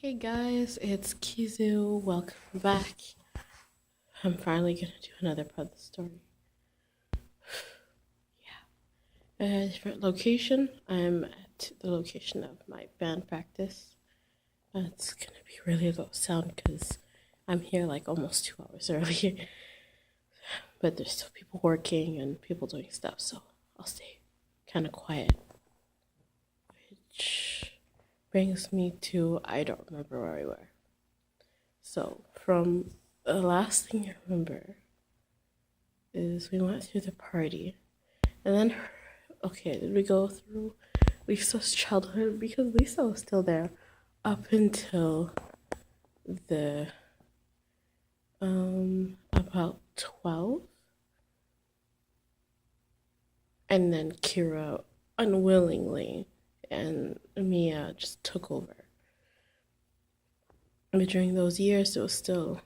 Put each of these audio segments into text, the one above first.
Hey guys, it's Kizu. Welcome back. I'm finally gonna do another part of the story. Yeah. Different location. I'm at the location of my band practice. It's gonna be really low sound because I'm here like almost 2 hours early. But there's still people working and people doing stuff, so I'll stay kind of quiet. Which brings me to I don't remember where we were. So, from the last thing I remember is we went through the party. And then, okay, did we go through Lisa's childhood? Because Lisa was still there up until the, about 12. And then Kira unwillingly and Mia just took over. But during those years, it was still,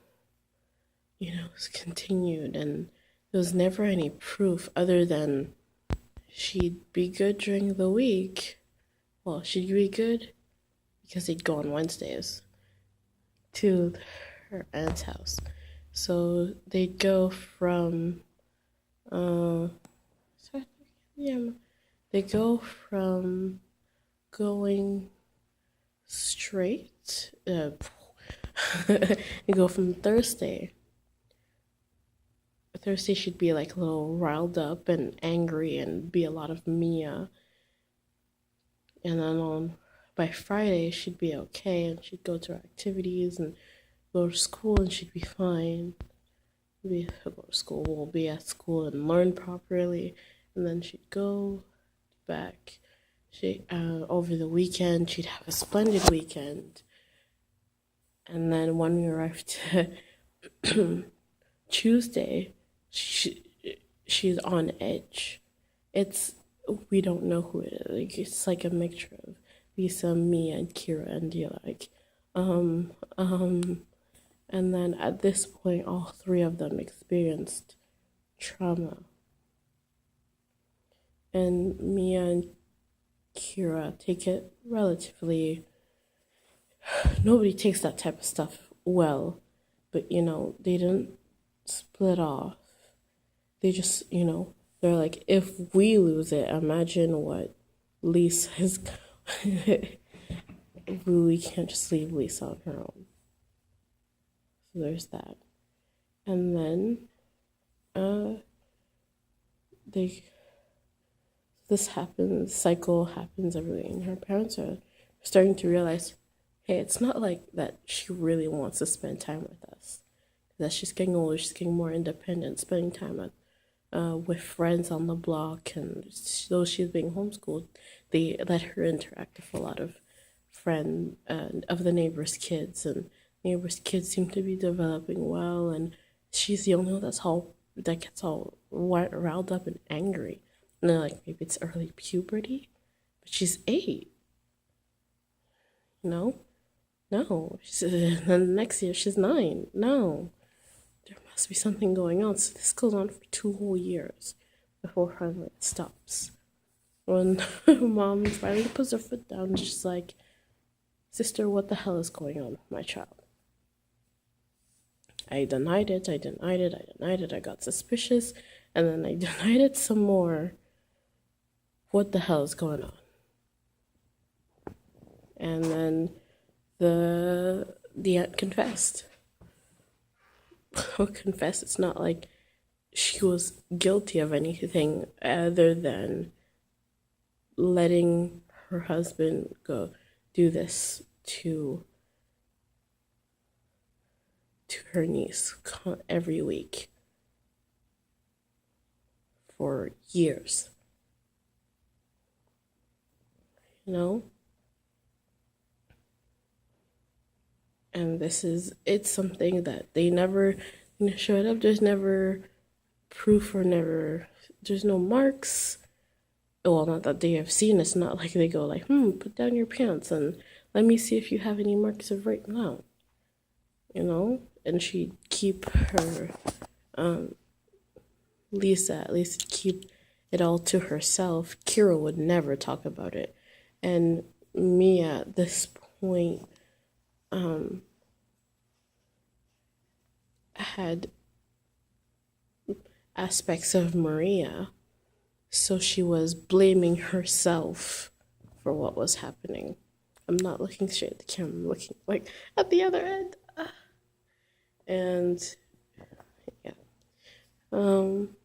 it was continued, and there was never any proof other than she'd be good during the week. Well, she'd be good because they'd go on Wednesdays to her aunt's house. So they'd go from, yeah, they go from going straight, they go from Thursday. Thursday she'd be like a little riled up and angry and be a lot of Mia. And then by Friday she'd be okay and she'd go to her activities and go to school and she'd be fine. Go to school, we'll be at school and learn properly, and then she'd go back. She over the weekend she'd have a splendid weekend. And then when we arrived to Tuesday, she's on edge. We don't know who it is. Like, it's like a mixture of Lisa, Mia, and Kira, and you're like, and then at this point, all three of them experienced trauma. And Mia and Kira take it relatively. Nobody takes that type of stuff well, but they didn't split off. They just, they're like, if we lose it, imagine what Lisa is. We can't just leave Lisa on her own. So there's that. And then, this happens, cycle happens, everything. And her parents are starting to realize, hey, it's not like that she really wants to spend time with us. That she's getting older, she's getting more independent, spending time with friends on the block, and though she's being homeschooled, they let her interact with a lot of friends of the neighbors' kids, and neighbors' kids seem to be developing well, and she's the only one that gets all riled up and angry. And they're like, maybe it's early puberty, but she's 8. No, and then the next year she's 9. No. There must be something going on. So this goes on for 2 whole years before finally it stops. When mom finally puts her foot down, she's like, sister, what the hell is going on with my child? I denied it. I got suspicious, and then I denied it some more. What the hell is going on? And then the aunt confessed. Confess, it's not like she was guilty of anything other than letting her husband go do this to her niece every week for years. And it's something that they never showed up. There's never proof there's no marks. Well, not that they have seen. It's not like they go like, put down your pants and let me see if you have any marks of rape now. And she'd keep her, Lisa at least keep it all to herself. Kira would never talk about it. And Mia at this point um, had aspects of Maria, so she was blaming herself for what was happening. I'm not looking straight at the camera, I'm looking like at the other end. And yeah. Um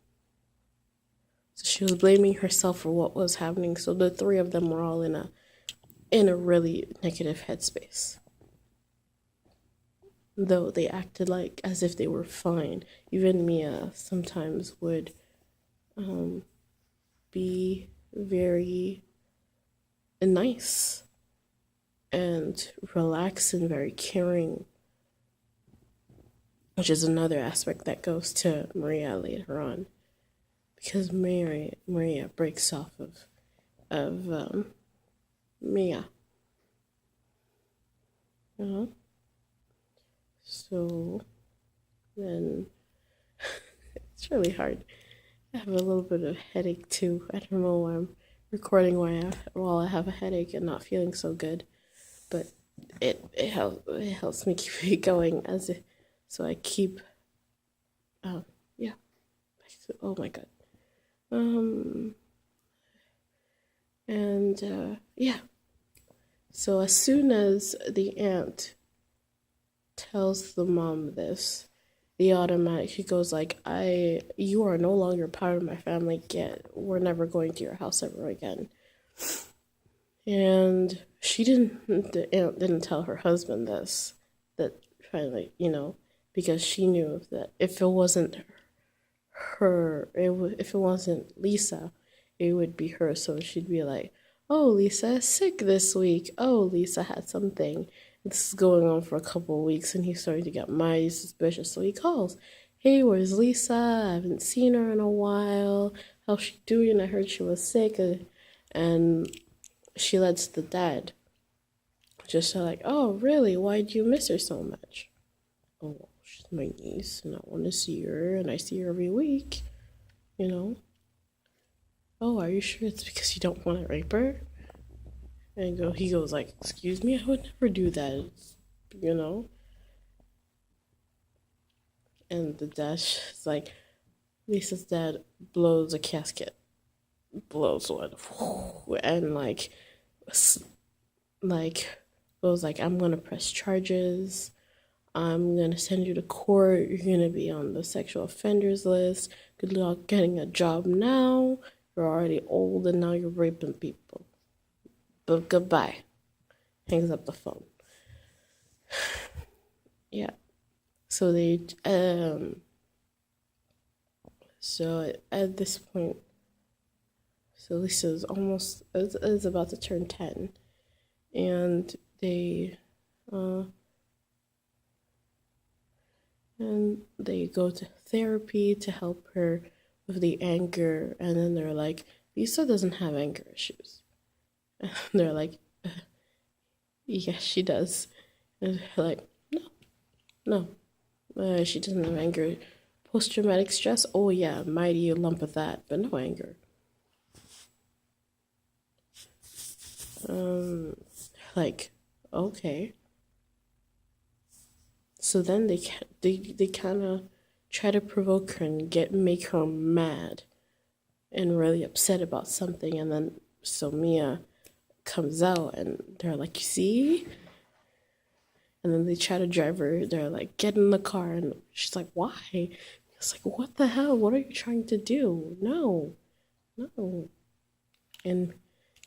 so she was blaming herself for what was happening. So the three of them were all in a really negative headspace. Though they acted like as if they were fine. Even Mia sometimes would be very nice and relaxed and very caring, which is another aspect that goes to Maria later on, because Maria breaks off of Mia, you know. So then it's really hard. I have a little bit of headache too. I don't know why I'm recording while I have a headache and not feeling so good, but it helps me keep it going as if so I keep yeah. Oh my god. Um and yeah. So as soon as the aunt tells the mom this, the automatic goes like, you are no longer part of my family. We're never going to your house ever again. And the aunt didn't tell her husband this, that finally, because she knew that if it wasn't if it wasn't Lisa, it would be her. So she'd be like, oh, Lisa is sick this week. Oh, Lisa had something. This is going on for a couple of weeks, and he's starting to get mighty suspicious. So he calls, hey, where's Lisa? I haven't seen her in a while. How's she doing? I heard she was sick. And she lets the dad just say like, oh, really? Why do you miss her so much? Oh, she's my niece, and I want to see her, and I see her every week, you know? Oh, are you sure it's because you don't want to rape her? And he goes like, excuse me, I would never do that, you know? And the dad is like, Lisa's dad blows a casket, blows one, and like goes like, I'm gonna press charges. I'm gonna send you to court. You're gonna be on the sexual offenders list. Good luck getting a job now. You're already old and now you're raping people. But goodbye. Hangs up the phone. Yeah. So so at this point, so Lisa's almost is about to turn 10, and they go to therapy to help her with the anger, and then they're like, Lisa doesn't have anger issues. And they're like, yes, she does. And they're like, no, she doesn't have anger. Post-traumatic stress, oh yeah, mighty lump of that, but no anger. Like, okay. So then they kind of try to provoke her and make her mad and really upset about something, and then so Mia comes out and they're like, you see? And then they try to drive her. They're like, get in the car, and she's like, why? It's like, what the hell? What are you trying to do? No, no. And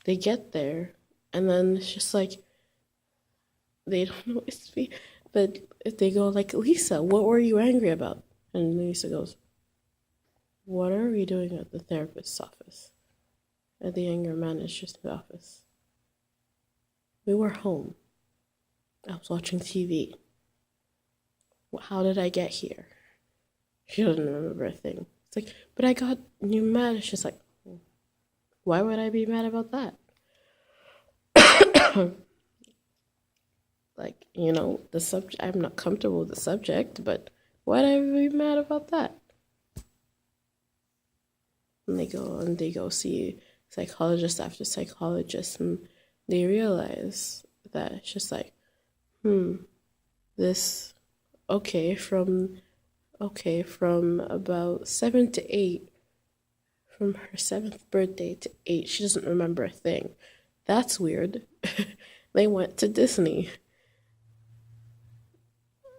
they get there, and then it's just like they don't know it's me. But if they go like, Lisa, what were you angry about? And Lisa goes, what are we doing at the therapist's office? At the anger manager's office. We were home. I was watching TV. How did I get here? She doesn't remember a thing. It's like, but I got you mad. It's just like, why would I be mad about that? Like, the subject, I'm not comfortable with the subject, but why'd I be mad about that? And they go see psychologist after psychologist, and they realize that it's just like, Hmm. This from about 7 to 8, from her seventh birthday to 8, she doesn't remember a thing. That's weird. They went to Disney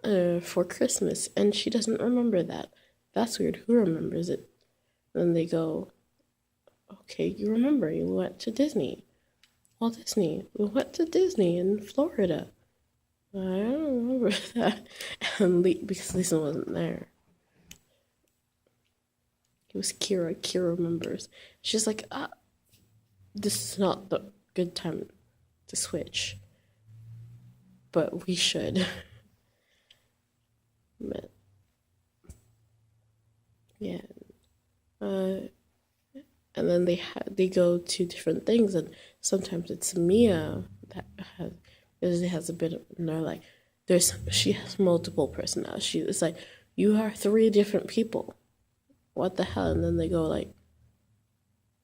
for Christmas, and she doesn't remember that. That's weird. Who remembers it? Then they go, okay, you remember you went to Disney. Walt Disney. We went to Disney in Florida. I don't remember that. And because Lisa wasn't there. It was Kira. Kira remembers. She's like, this is not the good time to switch. But we should. But, yeah. And then they go to different things, and sometimes it's Mia that has a bit of, and they're like, she has multiple personalities. It's like, you are 3 different people. What the hell? And then they go like,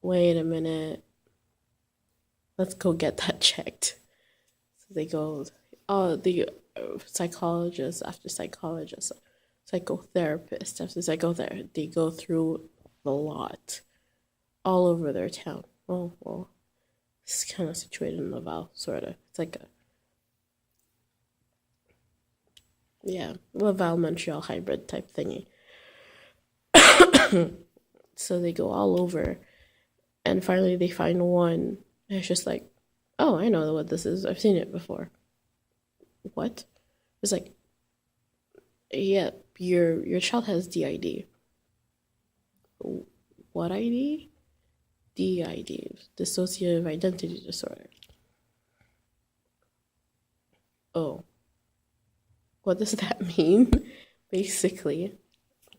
wait a minute, let's go get that checked. So they go, the psychologist after psychologist, psychotherapist after psychotherapist, they go through the lot all over their town. Oh, well, it's kind of situated in Laval, sort of. It's like Laval Montreal hybrid type thingy. So they go all over, and finally they find one. And it's just like, oh, I know what this is. I've seen it before. What? It's like, yeah, your child has DID. What ID? DID, dissociative identity disorder. Oh, what does that mean? Basically,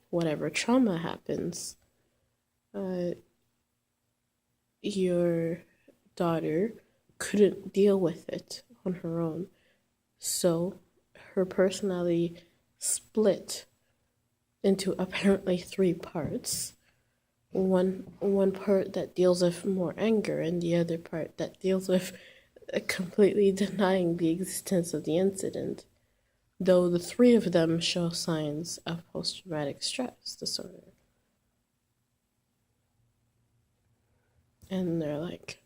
whatever trauma happens, your daughter couldn't deal with it on her own. So her personality split into apparently 3 parts. One part that deals with more anger, and the other part that deals with completely denying the existence of the incident, though the 3 of them show signs of post-traumatic stress disorder. And they're like,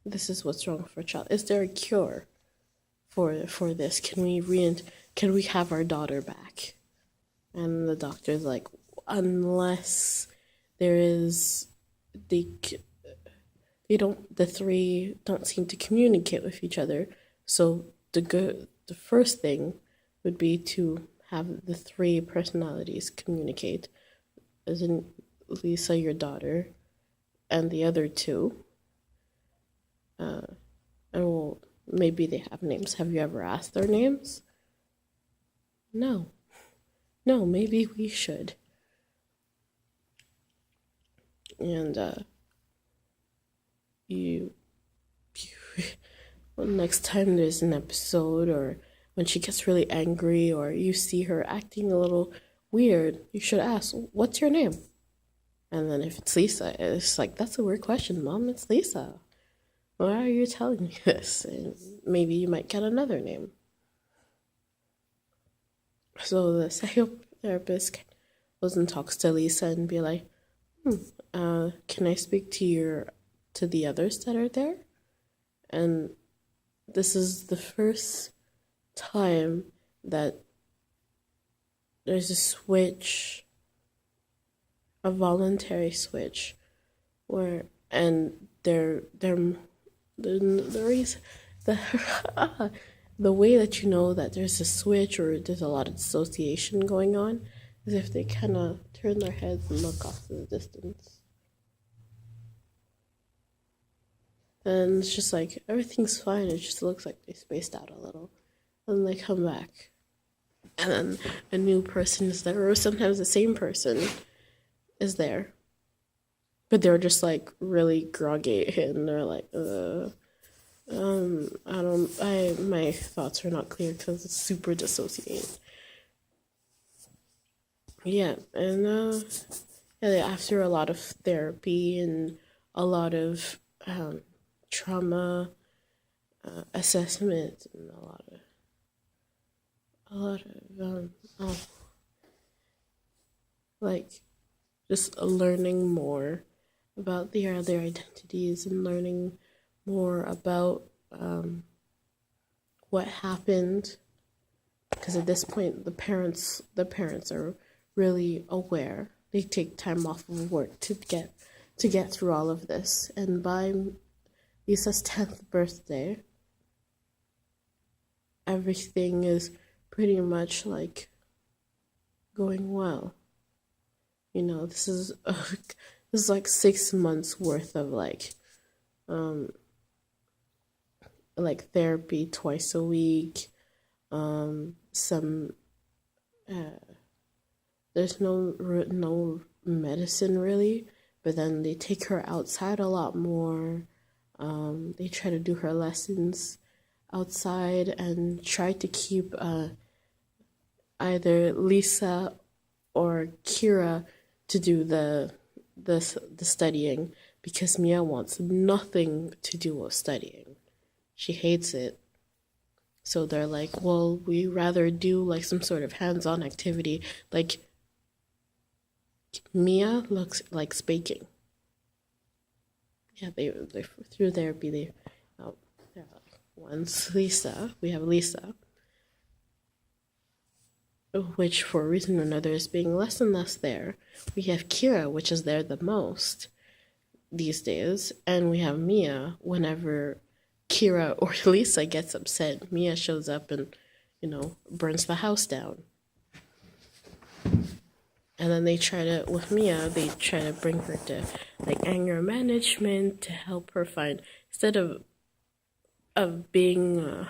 this is what's wrong for a child. Is there a cure for this? Can we have our daughter back? And the doctor's like, unless there is the 3 don't seem to communicate with each other. So the first thing would be to have the 3 personalities communicate, as in Lisa, your daughter, and the other 2. And well, maybe they have names. Have you ever asked their names? No. Maybe we should. And you well, next time there's an episode, or when she gets really angry, or you see her acting a little weird, you should ask, what's your name? And then if it's Lisa, it's like, that's a weird question, Mom. It's Lisa. Why are you telling me this? And maybe you might get another name. So the psychotherapist goes and talks to Lisa and be like, can I speak to the others that are there? And this is the first time that there's a switch, a voluntary switch, where, and the reason, the way that you know that there's a switch or there's a lot of dissociation going on is if they kind of turn their heads and look off in the distance. And it's just like, everything's fine, it just looks like they spaced out a little. And then they come back. And then a new person is there, or sometimes the same person is there. But they're just like really groggy, and they're like, my thoughts are not clear because it's super dissociated. Yeah, and after a lot of therapy and a lot of trauma assessment and a lot of a lot of like just learning more about their other identities and learning more about what happened, because at this point the parents are really aware. They take time off of work to get through all of this, and by Lisa's 10th birthday everything is pretty much like going well. This is this is like 6 months worth of like therapy twice a week. Some there's no medicine really, but then they take her outside a lot more. They try to do her lessons outside and try to keep either Lisa or Kira to do the studying, because Mia wants nothing to do with studying. She hates it. So they're like, well, we rather do like some sort of hands-on activity. Like Mia looks like baking. Yeah, they through therapy they're like, once Lisa, we have Lisa, which for a reason or another is being less and less there. We have Kira, which is there the most these days, and we have Mia. Whenever Kira or Lisa gets upset, Mia shows up and, burns the house down. And then with Mia, they try to bring her to like anger management to help her find, instead of being,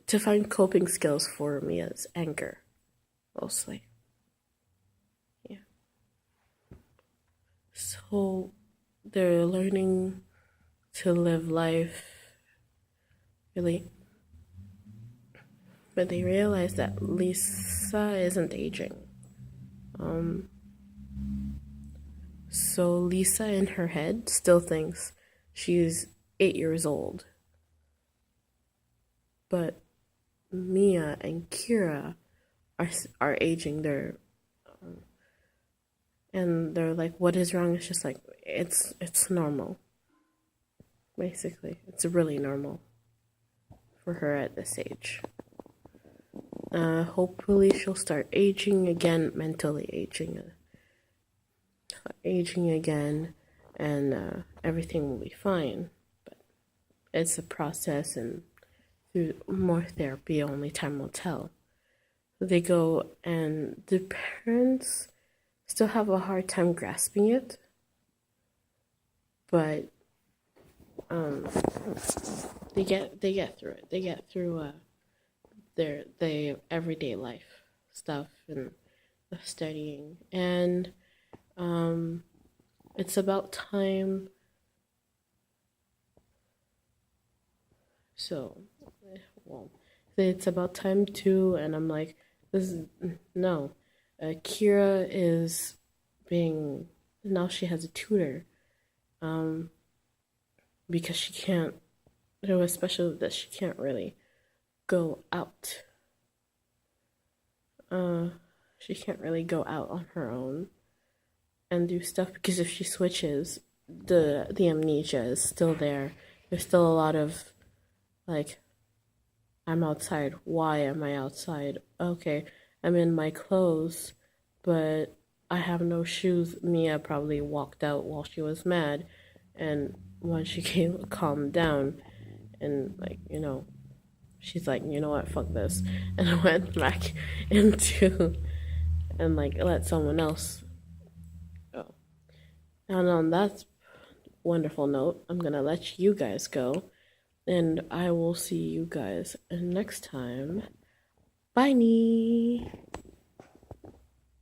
to find coping skills for Mia's anger, mostly. Yeah. So they're learning to live life, really. But they realize that Lisa isn't aging. So Lisa in her head still thinks she's 8 years old. But Mia and Kira are aging. They're like, what is wrong? It's just like it's normal. Basically, it's really normal for her at this age. Hopefully she'll start aging again, mentally aging again, and everything will be fine. But it's a process, and through more therapy, only time will tell. They go, and the parents still have a hard time grasping it, but they get through it. They get through their everyday life stuff and the studying, and it's about time. So, well, it's about time too, and I'm like, this is no. Kira is being now she has a tutor, because she can't. Especially that she can't really go out. She can't really go out on her own and do stuff, because if she switches, the amnesia is still there. There's still a lot of like, I'm outside. Why am I outside? Okay, I'm in my clothes, but I have no shoes. Mia probably walked out while she was mad, and when she calmed down, and like, she's like, you know what, fuck this, and I went back into and like let someone else go. And on that wonderful note, I'm gonna let you guys go, and I will see you guys next time. Bye.